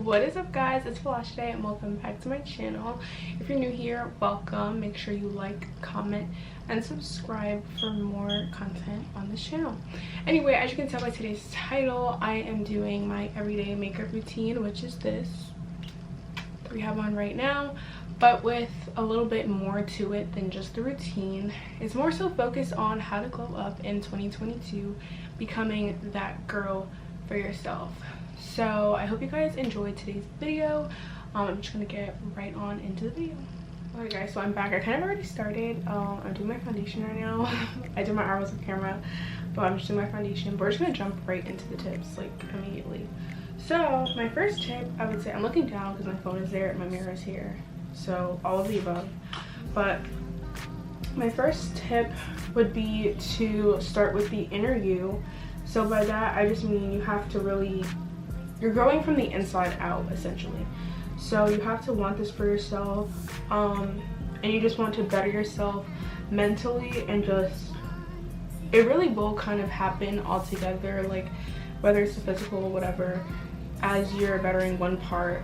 What is up, guys? It's Flash today and welcome back to my channel. If you're new here, welcome. Make sure you like, comment, and subscribe for more content on this channel. Anyway, as you can tell by today's title, I am doing my everyday makeup routine, which is this that we have on right now, but with a little bit more to it than just the routine. It's more so focused on how to glow up in 2022, becoming that girl for yourself. So I hope you guys enjoyed today's video. I'm just gonna get right on into the video. Alright guys, so I'm back. I kind of already started. I'm doing my foundation right now. I did my eyebrows with camera, but I'm just doing my foundation. But we're just gonna jump right into the tips like immediately. So my first tip, I would say, I'm looking down because my phone is there and my mirror is here, so all of the above. But my first tip would be to start with the inner you. So by that I just mean you have to really, you're growing from the inside out essentially. So you have to want this for yourself, and you just want to better yourself mentally, and just, it really will kind of happen all together, like whether it's the physical or whatever. As you're bettering one part,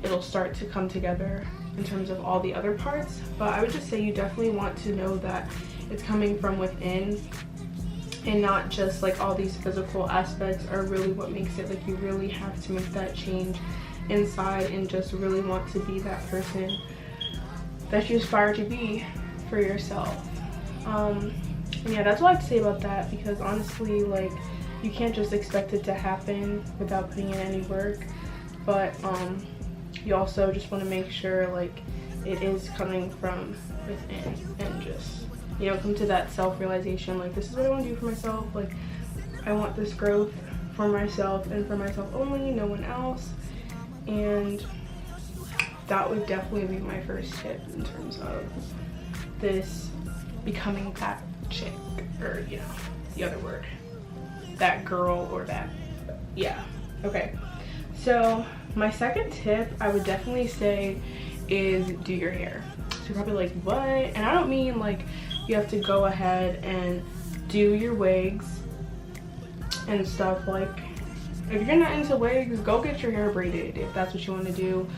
it'll start to come together in terms of all the other parts. But I would just say you definitely want to know that it's coming from within, and not just like all these physical aspects are really what makes it. Like, you really have to make that change inside and just really want to be that person that you aspire to be for yourself. And yeah, that's all I have to say about that, because honestly, like, you can't just expect it to happen without putting in any work. But you also just want to make sure like it is coming from within, and just, you know, come to that self-realization, like, this is what I want to do for myself. Like, I want this growth for myself and for myself only, no one else. And that would definitely be my first tip in terms of this becoming that chick, or, you know, the other word, that girl, or that, yeah. Okay, so my second tip I would definitely say is do your hair. So you're probably like, what? And I don't mean like you have to go ahead and do your wigs and stuff. Like, if you're not into wigs, go get your hair braided if that's what you want to do.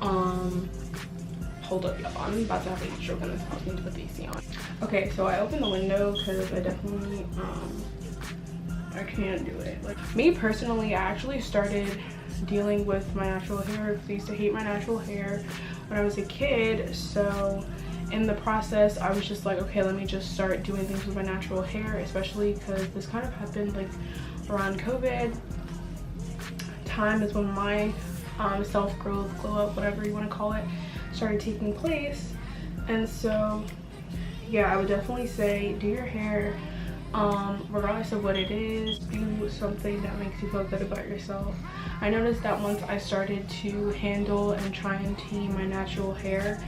Hold up, y'all, I'm about to have a stroke on this house. I need to put the AC on. Okay, so I opened the window because I definitely I can't do it. Like, me personally, I actually started dealing with my natural hair because I used to hate my natural hair when I was a kid. So in the process, I was just like, okay, let me just start doing things with my natural hair, especially because this kind of happened like around COVID time, is when my self-growth, glow up, whatever you want to call it, started taking place. And so yeah, I would definitely say do your hair, regardless of what it is. Do something that makes you feel good about yourself. I noticed that once I started to handle and try and tame my natural hair,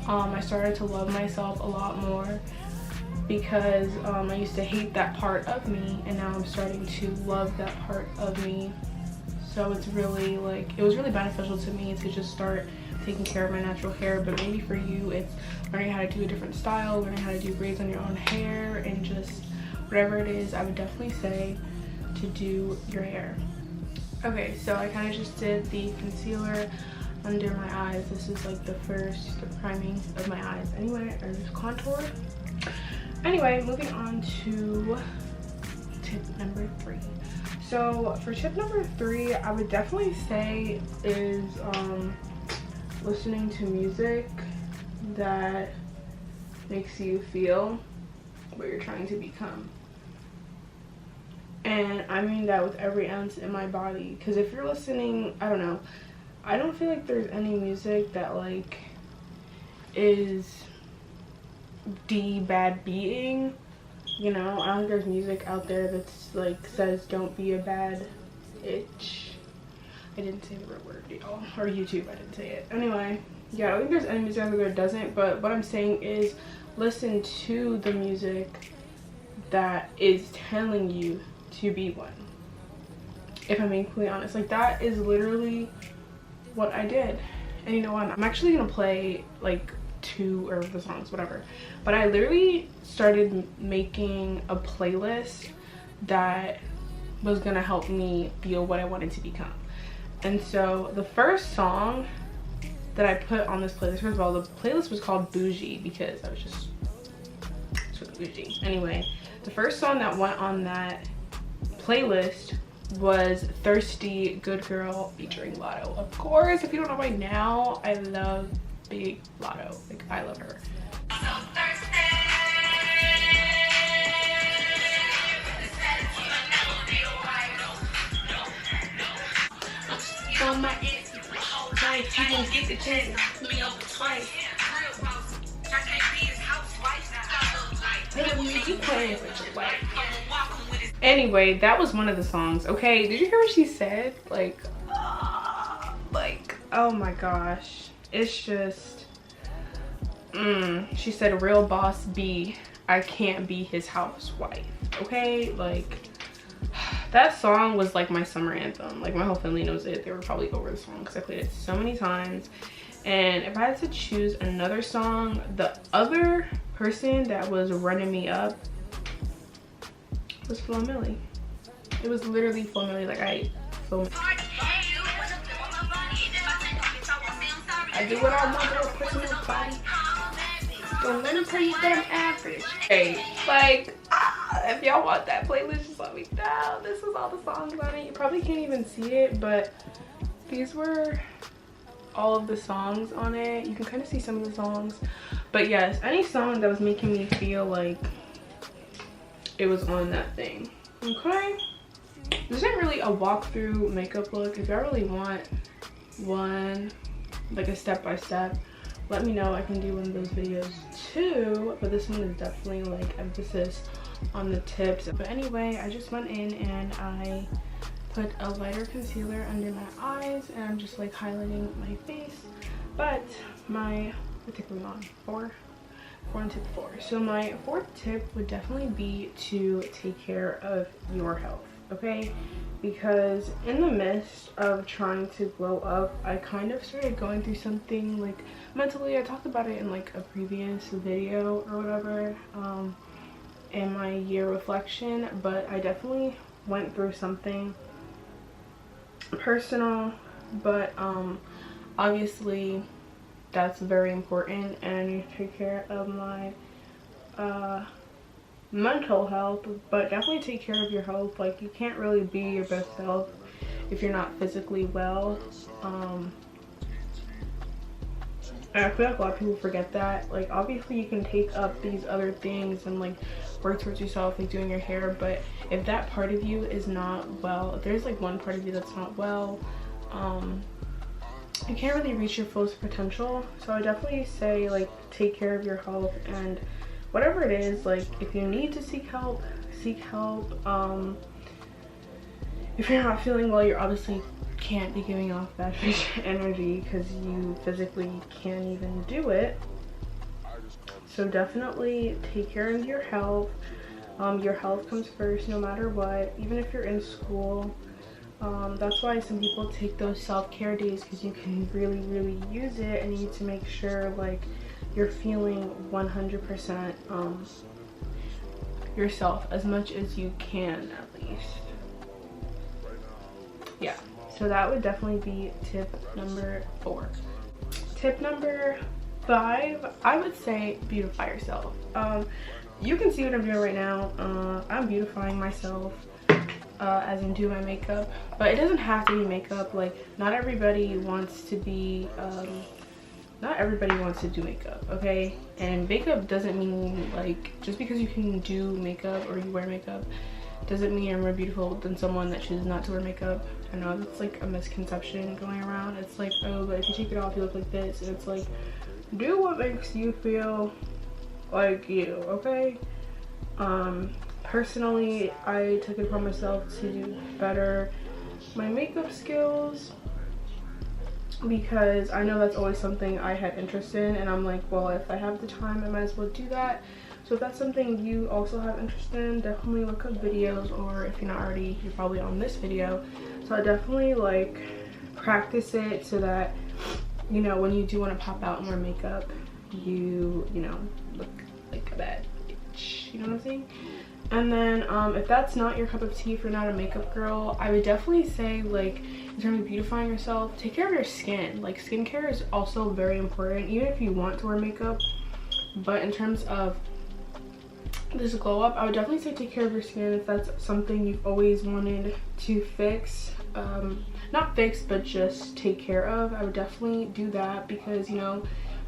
I started to love myself a lot more, because I used to hate that part of me, and now I'm starting to love that part of me. So it's really like, it was really beneficial to me to just start taking care of my natural hair. But maybe for you, it's learning how to do a different style, learning how to do braids on your own hair, and just whatever it is, I would definitely say to do your hair. Okay, so I kind of just did the concealer under my eyes. This is like the first priming of my eyes anyway, or just contour. Anyway, moving on to tip number 3. So for tip number 3, I would definitely say is listening to music that makes you feel what you're trying to become. And I mean that with every ounce in my body, because if you're listening, I don't know, I don't feel like there's any music that like is bad being, you know. I don't think there's music out there that's like says don't be a bad itch. I didn't say the right word, y'all, or YouTube, I didn't say it. Anyway, yeah, I don't think there's any music out there that doesn't, but what I'm saying is listen to the music that is telling you to be one. If I'm being completely honest, like, that is literally what I did. And you know what, I'm actually gonna play like 2 or the songs, whatever, but I literally started making a playlist that was gonna help me feel what I wanted to become. And so the first song that I put on this playlist, first of all, the playlist was called Bougie because I was just bougie. Anyway, the first song that went on that playlist was Thirsty Good Girl featuring Lotto. Of course, if you don't know by now, I love Big Lotto. Like, I love her. Anyway, that was one of the songs. Okay, did you hear what she said? Like, oh my gosh, it's just she said, real boss B, I can't be his housewife. Okay, like, that song was like my summer anthem. Like, my whole family knows it. They were probably over the song because I played it so many times. And if I had to choose another song, the other person that was running me up was Flo Milli. It was literally Flo Milli. Like, I do what I want to put in my body. Don't let me tell you that I'm average. Hey, like, if y'all want that playlist, just let me know. This is all the songs on it. You probably can't even see it, but these were all of the songs on it. You can kind of see some of the songs, but yes, any song that was making me feel like it was on that thing. Okay, this isn't really a walkthrough makeup look. If y'all really want one, like a step-by-step, let me know. I can do one of those videos too, but this one is definitely like emphasis on the tips. But anyway, I just went in and I put a lighter concealer under my eyes, and I'm just like highlighting my face. But my, what tip are we on? Four on tip 4. So my 4th tip would definitely be to take care of your health, okay? Because in the midst of trying to glow up, I kind of started going through something like mentally. I talked about it in like a previous video or whatever, in my year reflection, but I definitely went through something personal, but obviously that's very important, and I need to take care of my mental health, but definitely take care of your health. Like, you can't really be your best self if you're not physically well, and I feel like a lot of people forget that. Like, obviously you can take up these other things and like work towards yourself, like doing your hair, but if that part of you is not well, if there's like one part of you that's not well, you can't really reach your fullest potential. So I definitely say, like, take care of your health, and whatever it is, like, if you need to seek help, seek help. If you're not feeling well, you're obviously can't be giving off bad energy because you physically can't even do it. So definitely take care of your health. Your health comes first no matter what, even if you're in school. That's why some people take those self-care days, because you can really use it, and you need to make sure like you're feeling 100% yourself as much as you can, at least. Yeah, so that would definitely be tip number 4. Tip number 5, I would say beautify yourself. You can see what I'm doing right now. I'm beautifying myself, as in do my makeup, but it doesn't have to be makeup. Like, not everybody wants to be not everybody wants to do makeup, okay? And makeup doesn't mean, like, just because you can do makeup or you wear makeup doesn't mean you're more beautiful than someone that chooses not to wear makeup. I know that's like a misconception going around. It's like, oh, but if you take it off you look like this, and it's like, do what makes you feel like you, okay? Personally, I took it upon myself to do better my makeup skills, because I know that's always something I had interest in, and I'm like, well, if I have the time, I might as well do that. So if that's something you also have interest in, definitely look up videos, or if you're not already, you're probably on this video. So I definitely like practice it so that, you know, when you do want to pop out and wear makeup, you know, look like a bad bitch, you know what I'm saying? And then if that's not your cup of tea, if you're not a makeup girl, I would definitely say, like, in terms of beautifying yourself, take care of your skin. Like, skincare is also very important, even if you want to wear makeup. But in terms of this glow up, I would definitely say take care of your skin if that's something you've always wanted to fix. Not fix, but just take care of. I would definitely do that, because, you know,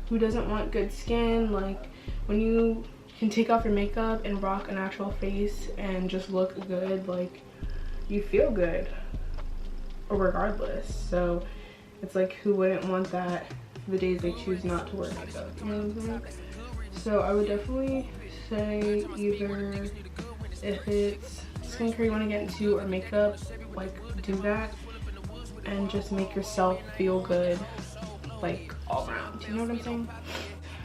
who doesn't want good skin? Like, when you can take off your makeup and rock a natural face and just look good, like, you feel good regardless. So it's like, who wouldn't want that the days they choose not to wear makeup, you know what I'm saying? So I would definitely say, either if it's skincare you want to get into or makeup, like, do that and just make yourself feel good, like, all around, you know what I'm saying?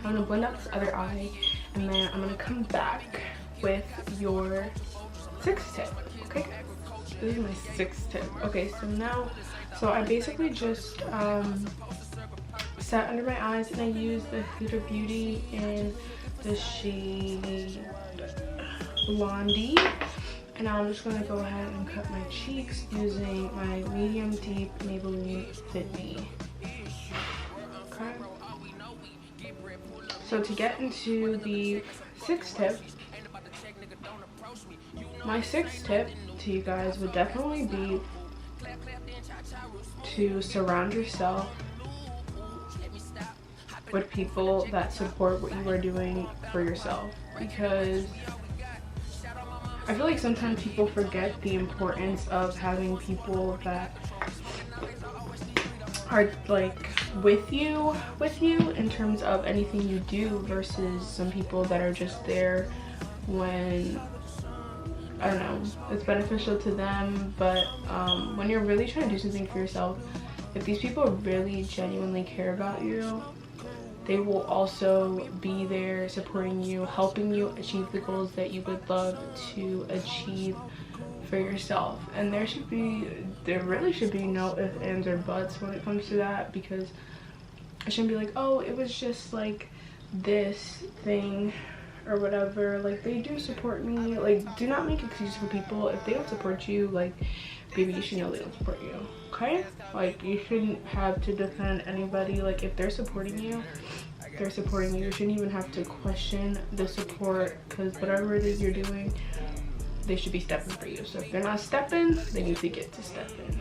I'm gonna blend out this other eye, and then I'm gonna come back with your 6th tip, okay? This is my 6th tip. Okay, so I basically just set under my eyes, and I use the Huda Beauty in the shade Blondie. And now I'm just gonna go ahead and cut my cheeks using my medium deep Maybelline Fit Me. Okay. So to get into the 6th tip, my 6th tip to you guys would definitely be to surround yourself with people that support what you are doing for yourself, because I feel like sometimes people forget the importance of having people that are, like, with you in terms of anything you do, versus some people that are just there when, I don't know, it's beneficial to them, but when you're really trying to do something for yourself, if these people really genuinely care about you, they will also be there supporting you, helping you achieve the goals that you would love to achieve for yourself. And there really should be no ifs, ands, or buts when it comes to that, because I shouldn't be like, oh, it was just like this thing or whatever. Like, they do support me. Like, do not make excuses for people. If they don't support you, like, baby, you should know they don't support you, okay? Like, you shouldn't have to defend anybody. Like, if they're supporting you, they're supporting you. You shouldn't even have to question the support, because whatever it is you're doing, they should be stepping for you. So if they're not stepping, they need to get to stepping.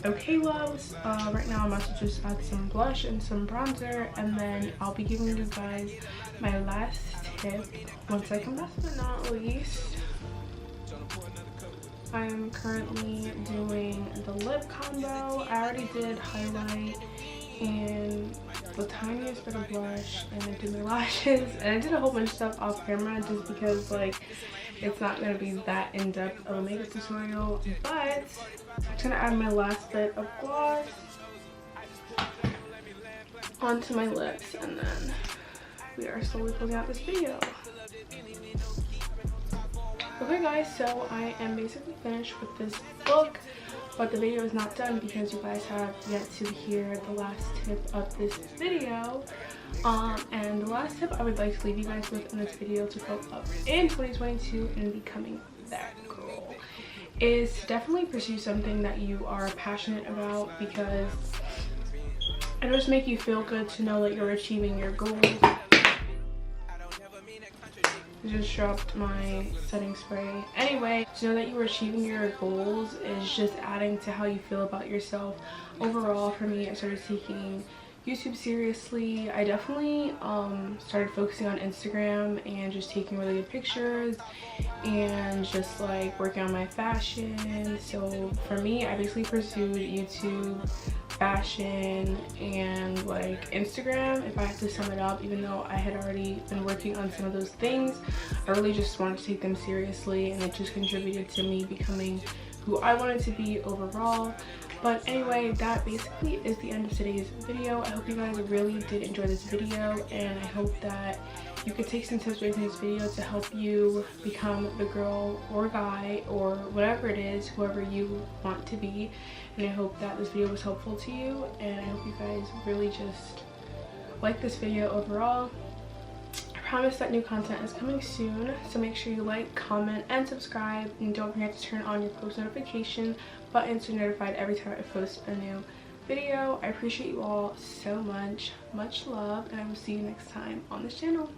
Okay, loves, right now I'm about to just add some blush and some bronzer, and then I'll be giving you guys my last tip. One second, last but not least, I am currently doing the lip combo. I already did highlight and the tiniest bit of blush, and I did my lashes, and I did a whole bunch of stuff off camera just because, like, it's not going to be that in-depth of a makeup tutorial. But I'm just going to add my last bit of gloss onto my lips, and then we are slowly closing out this video. Okay guys, so I am basically finished with this look, but the video is not done because you guys have yet to hear the last tip of this video. And the last tip I would like to leave you guys with in this video to go up in 2022 and becoming that girl is to definitely pursue something that you are passionate about, because it just make you feel good to know that you're achieving your goals. I just dropped my setting spray. Anyway, to know that you are achieving your goals is just adding to how you feel about yourself. Overall, for me, I started taking YouTube seriously. I definitely started focusing on Instagram and just taking really good pictures and just like working on my fashion. So for me, I basically pursued YouTube, fashion, and like Instagram, if I had to sum it up. Even though I had already been working on some of those things, I really just wanted to take them seriously, and it just contributed to me becoming who I wanted to be overall. But anyway, that basically is the end of today's video. I hope you guys really did enjoy this video, and I hope that you could take some tips away from this video to help you become the girl or guy or whatever it is, whoever you want to be. And I hope that this video was helpful to you, and I hope you guys really just like this video overall. I promise that new content is coming soon, so make sure you like, comment, and subscribe, and don't forget to turn on your post notification button so you're notified every time I post a new video. I appreciate you all so much. Much love, and I will see you next time on this channel.